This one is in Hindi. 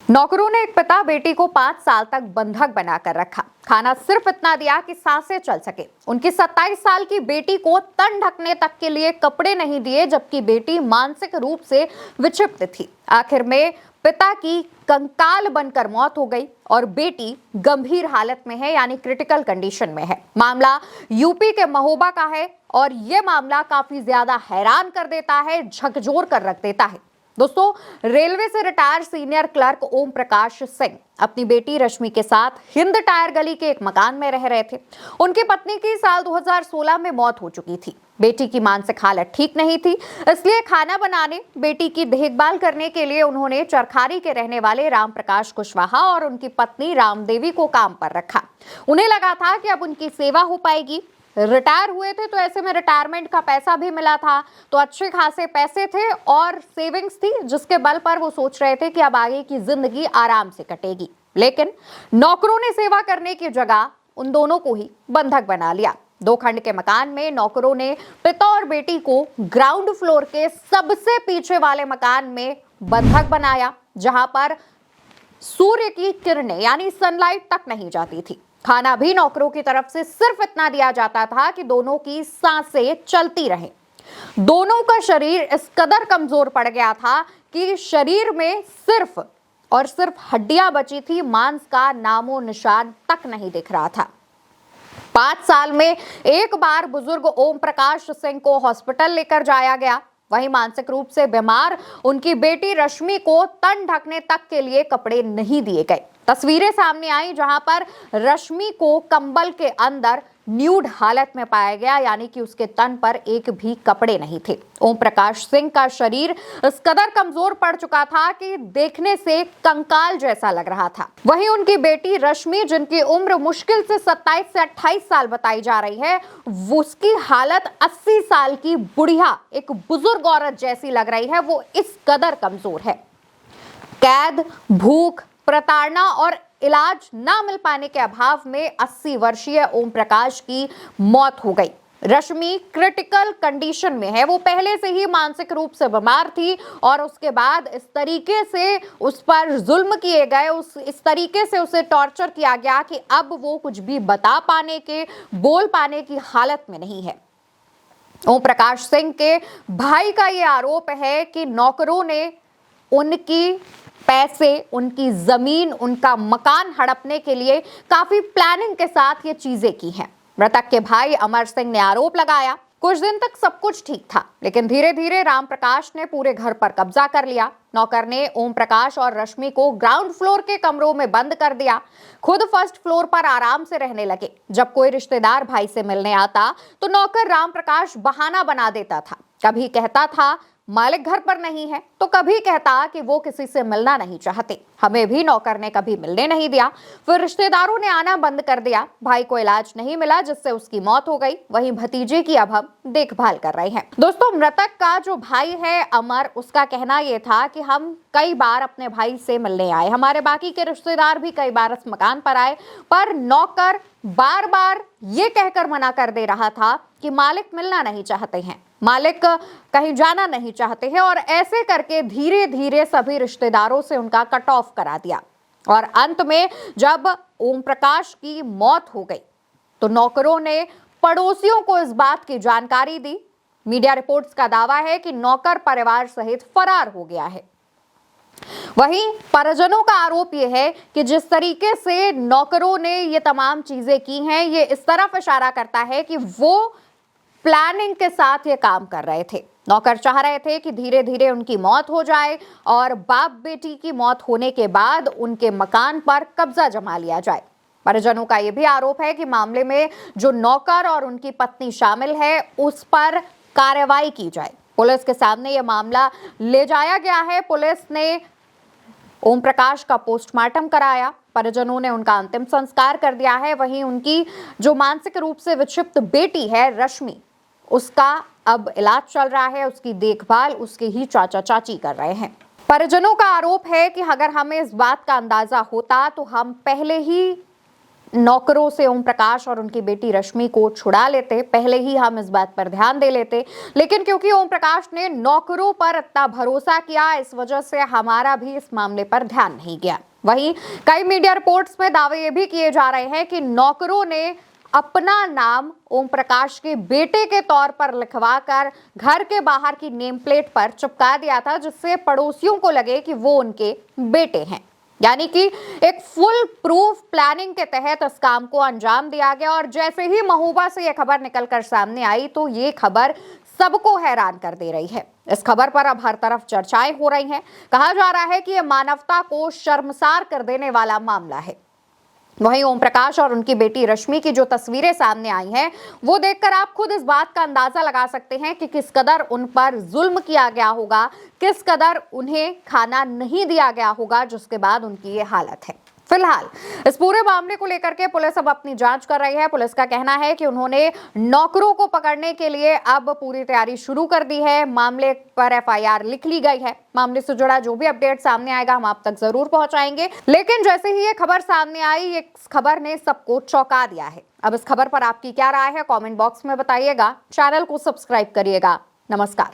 नौकरों ने एक पिता बेटी को 5 साल तक बंधक बनाकर रखा। खाना सिर्फ इतना दिया कि सांसें चल सके। उनकी 27 साल की बेटी को तन ढकने तक के लिए कपड़े नहीं दिए, जबकि बेटी मानसिक रूप से विक्षिप्त थी। आखिर में पिता की कंकाल बनकर मौत हो गई और बेटी गंभीर हालत में है, यानी क्रिटिकल कंडीशन में है। मामला यूपी के महोबा का है और यह मामला काफी ज्यादा हैरान कर देता है, झकझोर कर रख देता है। दोस्तों, रेलवे से retire senior clerk Om Prakash Singh अपनी बेटी रश्मि के साथ हिंद टायर गली के एक मकान में रह रहे थे। उनकी पत्नी की साल 2016 में मौत हो चुकी थी। बेटी की मानसिक हालत ठीक नहीं थी, इसलिए खाना बनाने, बेटी की देखभाल करने के लिए उन्होंने चरखारी के रहने वाले राम प्रकाश कुशवाहा और उनकी पत्नी रामदेवी को काम पर रखा। उन्हें लगा था कि अब उनकी सेवा हो पाएगी। रिटायर हुए थे तो ऐसे में रिटायरमेंट का पैसा भी मिला था, तो अच्छे खासे पैसे थे और सेविंग्स थी, जिसके बल पर वो सोच रहे थे कि अब आगे की जिंदगी आराम से कटेगी। लेकिन नौकरों ने सेवा करने की जगह उन दोनों को ही बंधक बना लिया। 2 खंड के मकान में नौकरों ने पिता और बेटी को ग्राउंड फ्लोर के सबसे पीछे वाले मकान में बंधक बनाया, जहां पर सूर्य की किरणें यानी सनलाइट तक नहीं जाती थी। खाना भी नौकरों की तरफ से सिर्फ इतना दिया जाता था कि दोनों की सांसें चलती रहें। दोनों का शरीर इस कदर कमजोर पड़ गया था कि शरीर में सिर्फ और सिर्फ हड्डियां बची थी, मांस का नामो निशान तक नहीं दिख रहा था। 5 साल में एक बार बुजुर्ग ओम प्रकाश सिंह को हॉस्पिटल लेकर जाया गया। वहीं मानसिक रूप से बीमार उनकी बेटी रश्मि को तन ढकने तक के लिए कपड़े नहीं दिए गए। तस्वीरें सामने आई जहां पर रश्मि को कंबल के अंदर न्यूड हालत में पाया गया, यानी कि उसके तन पर एक भी कपड़े नहीं थे। ओम प्रकाश सिंह का शरीर इस कदर कमजोर पड़ चुका था कि देखने से कंकाल जैसा लग रहा था। वहीं उनकी बेटी रश्मि, जिनकी उम्र मुश्किल से 27 से 28 साल बताई जा रही है, उसकी हालत 80 साल की बुढ़िया, एक बुजुर्ग औरत जैसी लग रही है। वो इस कदर कमजोर है। कैद, भूख, प्रताड़ना और इलाज ना मिल पाने के अभाव में 80 वर्षीय ओम प्रकाश की मौत हो गई। रश्मि क्रिटिकल कंडीशन में है। वो पहले से ही मानसिक रूप से बीमार थी और उसके बाद इस तरीके से उस पर जुल्म किए गए, इस तरीके से उसे टॉर्चर किया गया कि अब वो कुछ भी बता पाने के, बोल पाने की हालत में नहीं है। ओम प्रकाश सिंह के भाई का ये आरोप है कि नौकरों ने उनकी पैसे, उनकी जमीन, उनका मकान हड़पने के लिए काफी प्लानिंग के साथ ये चीजें की हैं। मृतक के भाई अमर सिंह ने आरोप लगाया। कुछ दिन तक सब कुछ ठीक था, लेकिन धीरे धीरे राम प्रकाश ने पूरे घर पर कब्जा कर लिया। नौकर ने ओम प्रकाश और रश्मि को ग्राउंड फ्लोर के कमरों में बंद कर दिया। खुद फर्स्ट फ्लोर पर आराम से रहने लगे। जब कोई रिश्तेदार भाई से मिलने आता तो नौकर राम प्रकाश बहाना बना देता था। कभी कहता था मालिक घर पर नहीं है, तो कभी कहता कि वो किसी से मिलना नहीं चाहते। हमें भी नौकर ने कभी मिलने नहीं दिया। फिर रिश्तेदारों ने आना बंद कर दिया। भाई को इलाज नहीं मिला, जिससे उसकी मौत हो गई। वहीं भतीजे की अब हम देखभाल कर रहे हैं। दोस्तों, मृतक का जो भाई है अमर, उसका कहना यह था कि हम कई बार अपने भाई से मिलने आए, हमारे बाकी के रिश्तेदार भी कई बार इस मकान पर आए, पर नौकर बार बार ये कहकर मना कर दे रहा था कि मालिक मिलना नहीं चाहते हैं, मालिक कहीं जाना नहीं चाहते हैं, और ऐसे करके धीरे धीरे सभी रिश्तेदारों से उनका कट ऑफ करा दिया। और अंत में जब ओम प्रकाश की मौत हो गई तो नौकरों ने पड़ोसियों को इस बात की जानकारी दी। मीडिया रिपोर्ट्स का दावा है कि नौकर परिवार सहित फरार हो गया है। वहीं परिजनों का आरोप यह है कि जिस तरीके से नौकरों ने ये तमाम चीजें की हैं, ये इस तरफ इशारा करता है कि वो प्लानिंग के साथ ये काम कर रहे थे। नौकर चाह रहे थे कि धीरे धीरे उनकी मौत हो जाए और बाप बेटी की मौत होने के बाद उनके मकान पर कब्जा जमा लिया जाए। परिजनों का यह भी आरोप है कि मामले में जो नौकर और उनकी पत्नी शामिल है, उस पर कार्रवाई की जाए। पुलिस के सामने यह मामला ले जाया गया है। पुलिस ने ओम प्रकाश का पोस्टमार्टम कराया। परिजनों ने उनका अंतिम संस्कार कर दिया है। वहीं उनकी जो मानसिक रूप से विक्षिप्त बेटी है रश्मि, उसका अब इलाज चल रहा है। उसकी देखभाल उसके ही चाचा चाची कर रहे हैं। परिजनों का आरोप है कि अगर हमें इस बात का अंदाजा होता तो हम पहले ही नौकरों से ओम प्रकाश और उनकी बेटी रश्मि को छुड़ा लेते, पहले ही हम इस बात पर ध्यान दे लेते। लेकिन क्योंकि ओम प्रकाश ने नौकरों पर इतना भरोसा किया, इस वजह से हमारा भी इस मामले पर ध्यान नहीं गया। वहीं कई मीडिया रिपोर्ट्स में दावे ये भी किए जा रहे हैं कि नौकरों ने अपना नाम ओम प्रकाश के बेटे के तौर पर लिखवाकर घर के बाहर की नेम प्लेट पर चिपका दिया था, जिससे पड़ोसियों को लगे कि वो उनके बेटे हैं। यानी कि एक फुल प्रूफ प्लानिंग के तहत इस काम को अंजाम दिया गया। और जैसे ही महोबा से यह खबर निकलकर सामने आई तो ये खबर सबको हैरान कर दे रही है। इस खबर पर अब हर तरफ चर्चाएं हो रही हैं। कहा जा रहा है कि यह मानवता को शर्मसार कर देने वाला मामला है। वहीं ओम प्रकाश और उनकी बेटी रश्मि की जो तस्वीरें सामने आई हैं, वो देखकर आप खुद इस बात का अंदाजा लगा सकते हैं कि किस कदर उन पर जुल्म किया गया होगा, किस कदर उन्हें खाना नहीं दिया गया होगा, जिसके बाद उनकी ये हालत है। फिलहाल इस पूरे मामले को लेकर के पुलिस अब अपनी जांच कर रही है। पुलिस का कहना है कि उन्होंने नौकरों को पकड़ने के लिए अब पूरी तैयारी शुरू कर दी है। मामले पर एफआईआर लिख ली गई है। मामले से जुड़ा जो भी अपडेट सामने आएगा हम आप तक जरूर पहुंचाएंगे। लेकिन जैसे ही ये खबर सामने आई, इस खबर ने सबको चौंका दिया है। अब इस खबर पर आपकी क्या राय है, कॉमेंट बॉक्स में बताइएगा। चैनल को सब्सक्राइब करिएगा। नमस्कार।